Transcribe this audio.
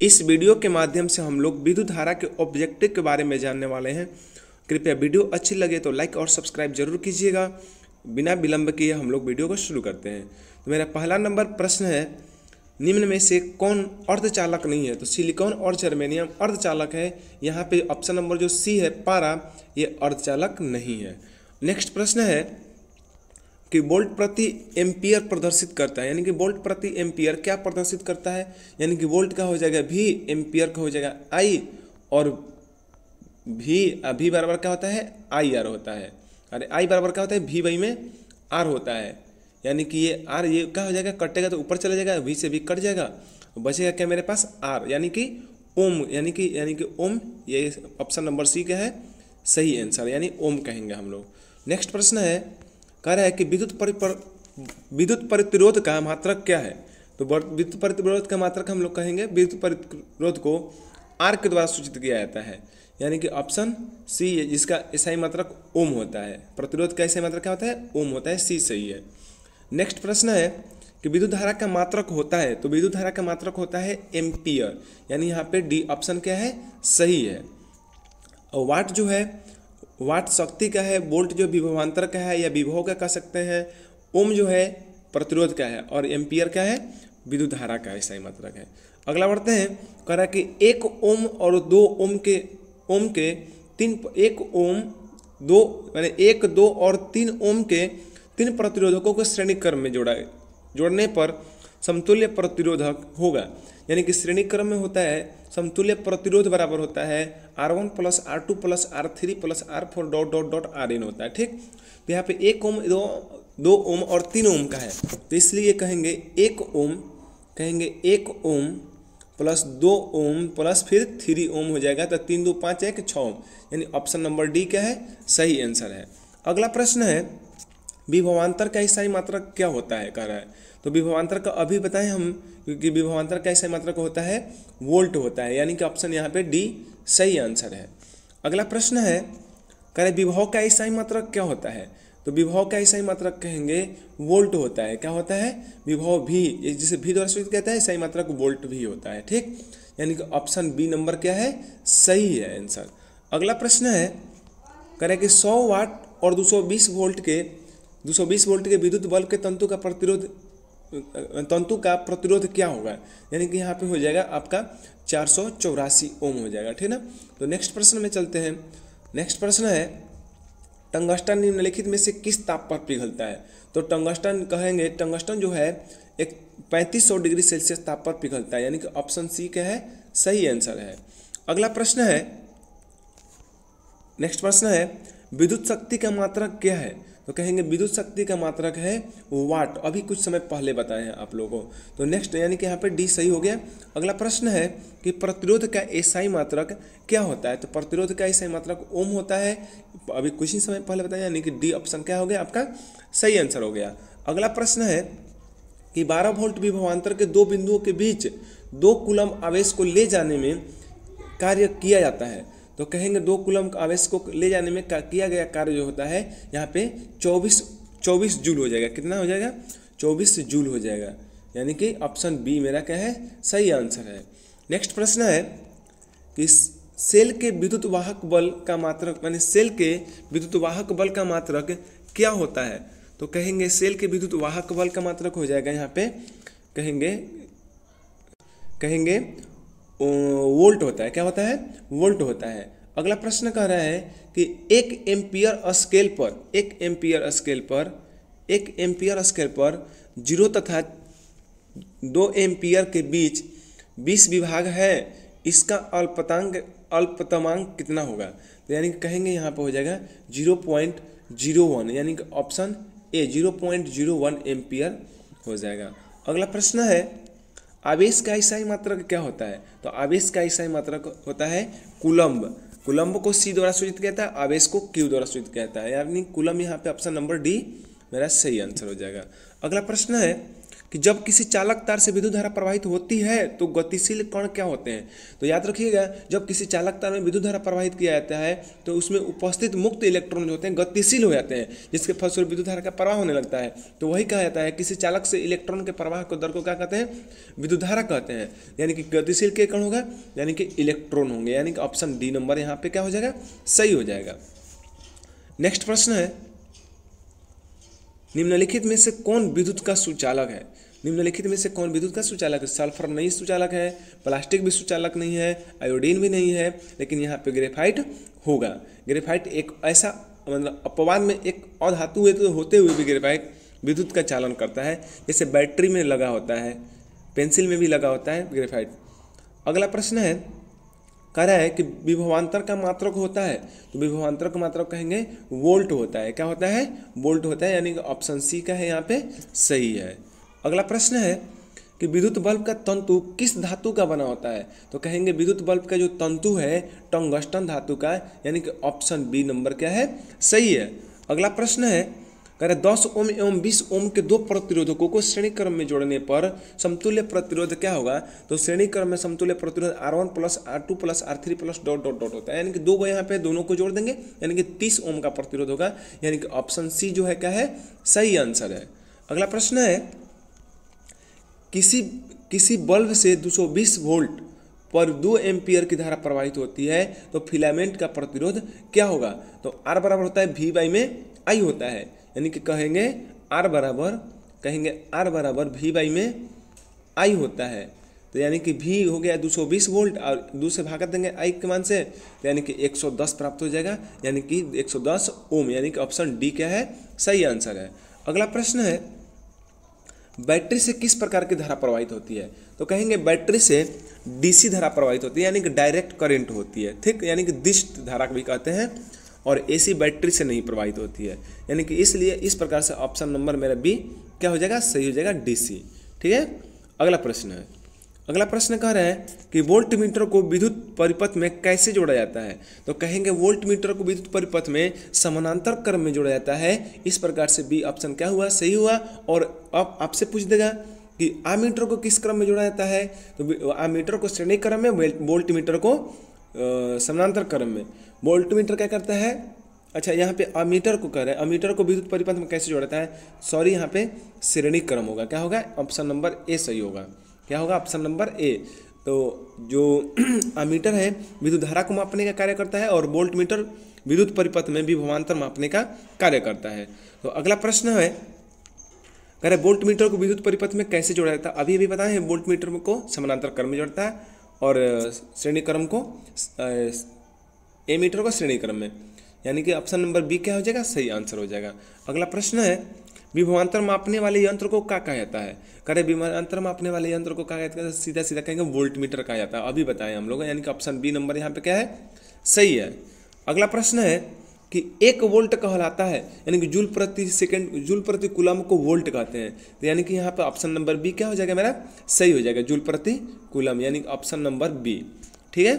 इस वीडियो के माध्यम से हम लोग विद्युत धारा के ऑब्जेक्टिव के बारे में जानने वाले हैं। कृपया वीडियो अच्छी लगे तो लाइक और सब्सक्राइब जरूर कीजिएगा। बिना विलंब किए हम लोग वीडियो को शुरू करते हैं। तो मेरा पहला नंबर प्रश्न है, निम्न में से कौन अर्धचालक नहीं है? तो सिलिकॉन और जर्मेनियम अर्धचालक है। यहाँ पे ऑप्शन नंबर जो सी है पारा, ये अर्धचालक नहीं है। नेक्स्ट प्रश्न है कि वोल्ट प्रति एम्पियर प्रदर्शित करता है, यानी कि वोल्ट प्रति एम्पियर क्या प्रदर्शित करता है? यानी कि वोल्ट का हो जाएगा V, एम्पियर का हो जाएगा I, और V बराबर क्या होता है? IR होता है। अरे I बराबर क्या होता है? V में R होता है। यानी कि ये R ये क्या हो जाएगा? कटेगा तो ऊपर चला जाएगा, V से भी कट जाएगा, बचेगा क्या मेरे पास? R, यानी कि ओम, यानी कि ओम। ये ऑप्शन नंबर सी क्या है? सही आंसर, यानी ओम कहेंगे हम लोग। नेक्स्ट प्रश्न है, कह रहा है कि विद्युत प्रतिरोध का मात्रक क्या है? तो विद्युत प्रतिरोध का मात्रक हम लोग कहेंगे विद्युत प्रतिरोध को आर के द्वारा सूचित किया जाता है, यानी कि ऑप्शन सी है, जिसका एसआई मात्रक ओम होता है। प्रतिरोध का एसआई मात्रक क्या होता है? ओम होता है। सी सही है। नेक्स्ट प्रश्न है कि विद्युत धारा का मात्रक होता है, तो विद्युत धारा का मात्रक होता है एम्पियर, यानी यहाँ पे डी ऑप्शन क्या है? सही है। और वाट जो है, वाट शक्ति का है, वोल्ट जो विभवांतर का है या विभव का कह सकते हैं, ओम जो है प्रतिरोध का है, और एम्पियर क्या है? विद्युत धारा का ऐसा मात्रक है। अगला बढ़ते हैं, कह रहा है कि 1 ओम और 2 ओम के 1 ओम 2 यानी 1, 2 और 3 ओम के 3 प्रतिरोधकों को श्रेणी क्रम में जोड़ने पर समतुल्य प्रतिरोधक होगा। यानी कि श्रेणी क्रम में होता है, समतुल्य प्रतिरोध बराबर होता है R1 plus R2 plus R3 plus R4 dot dot dot Rn होता है। ठीक, तो यहाँ पे 1 ओम 2 ओम और 3 ओम का है, तो इसलिए कहेंगे 1 ओम प्लस 2 ओम प्लस फिर 3 ओम हो जाएगा, तो 3 2 5 1 6 ओम, यानी ऑप्शन नंबर डी क्या है? सही आंसर है। अगला प्रश्न है, विभवांतर का एसआई मात्रक क्या होता है? कह रहा है, तो विभवांतर का अभी बताएं हम, क्योंकि विभवांतर का एसआई मात्रक होता है वोल्ट होता है, यानी कि ऑप्शन यहाँ पे डी सही आंसर है। अगला प्रश्न है, कह रहे विभव का एसआई मात्रक क्या होता है? तो विभव का एसआई मात्रक कहेंगे वोल्ट होता है। क्या होता है? विभव भी, जिसे भी द्वारा सूचित कहता है, एसआई मात्रक वोल्ट भी होता है। ठीक, यानी कि ऑप्शन बी नंबर क्या है? सही है आंसर। अगला प्रश्न है, कह रहे कि 100 वाट और 220 वोल्ट के विद्युत बल्ब के तंतु का प्रतिरोध क्या होगा? यानी कि यहाँ पे हो जाएगा आपका 484 ओम हो जाएगा। ठीक ना। तो नेक्स्ट प्रश्न में चलते हैं। नेक्स्ट प्रश्न है, टंगस्टन निम्नलिखित में से किस ताप पर पिघलता है? तो टंगस्टन कहेंगे, टंगस्टन जो है एक 3500 डिग्री सेल्सियस ताप पर पिघलता है, यानी कि ऑप्शन सी क्या है? सही आंसर है। अगला प्रश्न है, नेक्स्ट प्रश्न है, विद्युत शक्ति का मात्रक क्या है? तो कहेंगे विद्युत शक्ति का मात्रक है वाट। अभी कुछ समय पहले बताए हैं आप लोगों को। तो नेक्स्ट यानी कि यहाँ पे डी सही हो गया। अगला प्रश्न है कि प्रतिरोध का एसआई मात्रक क्या होता है? तो प्रतिरोध का एसआई मात्रक ओम होता है, अभी कुछ ही समय पहले बताया, यानी कि डी ऑप्शन क्या हो गया? आपका सही आंसर हो गया। अगला प्रश्न है कि 12 वोल्ट विभवांतर के 2 बिंदुओं के बीच 2 कूलम आवेश को ले जाने में कार्य किया जाता है। तो कहेंगे 2 कूलम आवेश को ले जाने में किया गया कार्य जो होता है यहाँ पे 24 जूल हो जाएगा। कितना हो जाएगा? 24 जूल हो जाएगा, यानी कि ऑप्शन बी मेरा क्या है? सही आंसर है। नेक्स्ट प्रश्न है कि सेल के विद्युत वाहक बल का मात्रक, यानी सेल के विद्युत वाहक बल का मात्रक क्या होता है? तो कहेंगे सेल के विद्युत वाहक बल का मात्रक हो जाएगा यहाँ पे कहेंगे वोल्ट होता है। क्या होता है? वोल्ट होता है। अगला प्रश्न कह रहा है कि 1 एम्पियर स्केल पर 0 तथा 2 एम्पियर के बीच 20 विभाग है, इसका अल्पतमांक कितना होगा? तो यानी कि कहेंगे यहाँ पर हो जाएगा 0.01, यानी कि ऑप्शन ए 0.01 एम्पियर हो जाएगा। अगला प्रश्न है, आवेश का एसआई मात्रक क्या होता है? तो आवेश का एसआई मात्रक होता है कूलम्ब। कूलम्ब को सी द्वारा सूचित कहता है, आवेश को क्यू द्वारा सूचित कहता है, यानी कूलम्ब यहाँ पे ऑप्शन नंबर डी मेरा सही आंसर हो जाएगा। अगला प्रश्न है कि जब किसी चालक तार से विद्युत धारा प्रवाहित होती है तो गतिशील कण क्या होते हैं। तो याद रखिएगा, जब किसी चालक तार में विद्युत धारा प्रवाहित किया जाता है तो उसमें उपस्थित मुक्त इलेक्ट्रॉन जो होते हैं गतिशील हो जाते हैं, जिसके फलस्वरूप विद्युत धारा का प्रवाह होने लगता है। तो वही कहा जाता है किसी चालक से इलेक्ट्रॉन के प्रवाह को दर को क्या कहते हैं, विद्युत धारा कहते हैं। यानी कि गतिशील के कण होगा, यानी कि इलेक्ट्रॉन होंगे, यानी कि ऑप्शन डी नंबर यहाँ पे क्या हो जाएगा, सही हो जाएगा। नेक्स्ट प्रश्न है, निम्नलिखित में से कौन विद्युत का सुचालक है। निम्नलिखित में से कौन विद्युत का सुचालक है। सल्फर नहीं सुचालक है, प्लास्टिक भी सुचालक नहीं है, आयोडीन भी नहीं है, लेकिन यहाँ पे ग्रेफाइट होगा। ग्रेफाइट एक ऐसा मतलब अपवाद में एक अधातु है तो होते हुए भी ग्रेफाइट विद्युत का चालन करता है, जैसे बैटरी में लगा होता है, पेंसिल में भी लगा होता है ग्रेफाइट। अगला प्रश्न है, कह रहा है कि विभवांतर का मात्रक होता है। तो विभवांतर का मात्रक कहेंगे वोल्ट होता है। क्या होता है, वोल्ट होता है, यानी कि ऑप्शन सी का है यहाँ पे सही है। अगला प्रश्न है कि विद्युत बल्ब का तंतु किस धातु का बना होता है। तो कहेंगे विद्युत बल्ब का जो तंतु है टंगस्टन धातु का, यानी कि ऑप्शन बी नंबर क्या है, सही है। अगला प्रश्न है, कह रहे 10 ओम एवं 20 ओम के दो प्रतिरोधकों को श्रेणी क्रम में जोड़ने पर समतुल्य प्रतिरोध क्या होगा। तो श्रेणी क्रम में समतुल्य प्रतिरोध R1 plus R2 plus R3 plus dot dot dot होता है, यानी कि दो को यहाँ पे दोनों को जोड़ देंगे, यानी कि 30 ओम का प्रतिरोध होगा, यानी कि ऑप्शन सी जो है क्या है, सही आंसर है। अगला प्रश्न है, किसी बल्ब से 220 वोल्ट पर 2 एम्पियर की धारा प्रवाहित होती है तो फिलामेंट का प्रतिरोध क्या होगा। तो R बराबर होता है V बाई में I होता है, यानी कि कहेंगे R बराबर V बाई में I होता है। तो यानी कि V हो गया 220 वोल्ट और 2 से भाग देंगे I के मान से, तो यानी कि 110 प्राप्त हो जाएगा, यानी कि 110 ओम, यानी कि ऑप्शन डी क्या है, सही आंसर है। अगला प्रश्न है, बैटरी से किस प्रकार की धारा प्रवाहित होती है। तो कहेंगे बैटरी से डीसी धारा प्रवाहित होती है, यानी कि डायरेक्ट करंट होती है, ठीक, यानी कि दिष्ट धारा भी कहते हैं, और एसी बैटरी से नहीं प्रवाहित होती है, यानी कि इसलिए इस प्रकार से ऑप्शन नंबर मेरा बी क्या हो जाएगा, सही हो जाएगा, डीसी। ठीक है। अगला प्रश्न है, अगला प्रश्न कह रहे हैं कि वोल्ट मीटर को विद्युत परिपथ में कैसे जोड़ा जाता है। तो कहेंगे वोल्ट मीटर को विद्युत परिपथ में समानांतर क्रम में जोड़ा जाता है। इस प्रकार से बी ऑप्शन क्या हुआ, सही हुआ। और अब आपसे पूछ देगा कि आमीटर को किस क्रम में जोड़ा जाता है। तो आमीटर को श्रेणी क्रम में, वोल्ट मीटर को समानांतर क्रम में। वोल्ट मीटर क्या करता है, अच्छा यहाँ पे अमीटर को कह रहे हैं, अमीटर को विद्युत परिपथ में कैसे जोड़ता है, सॉरी यहाँ पे श्रेणी क्रम होगा। क्या होगा, ऑप्शन नंबर ए सही होगा। क्या होगा, ऑप्शन नंबर ए। तो जो अमीटर है विद्युत धारा को मापने का कार्य करता है और वोल्ट मीटर विद्युत परिपथ में विभवांतर मापने का कार्य करता है। तो अगला प्रश्न है, कह रहे वोल्ट मीटर को विद्युत परिपथ में कैसे जोड़ा जाता है। अभी बताए हैं, वोल्ट मीटर को समानांतर क्रम में जोड़ता है और श्रेणी क्रम को, ए मीटर को श्रेणी क्रम में, यानी कि ऑप्शन नंबर बी क्या हो जाएगा, सही आंसर हो जाएगा। अगला प्रश्न है, विभवांतर मापने वाले यंत्र को क्या कहा जाता है। करे विभवांतर मापने वाले यंत्र को कहा जाता है, सीधा सीधा कहेंगे वोल्ट मीटर कहा जाता है। अभी बताएं हम लोग, यानी कि ऑप्शन बी नंबर यहाँ पे क्या है, सही है। अगला प्रश्न है कि 1 वोल्ट कहलाता है, यानी कि जूल प्रति सेकंड, जूल प्रति कूलम को वोल्ट कहते हैं। तो यानी कि यहाँ पे ऑप्शन नंबर बी क्या हो जाएगा, मेरा सही हो जाएगा, जूल प्रति कूलम, यानी ऑप्शन नंबर बी। ठीक है।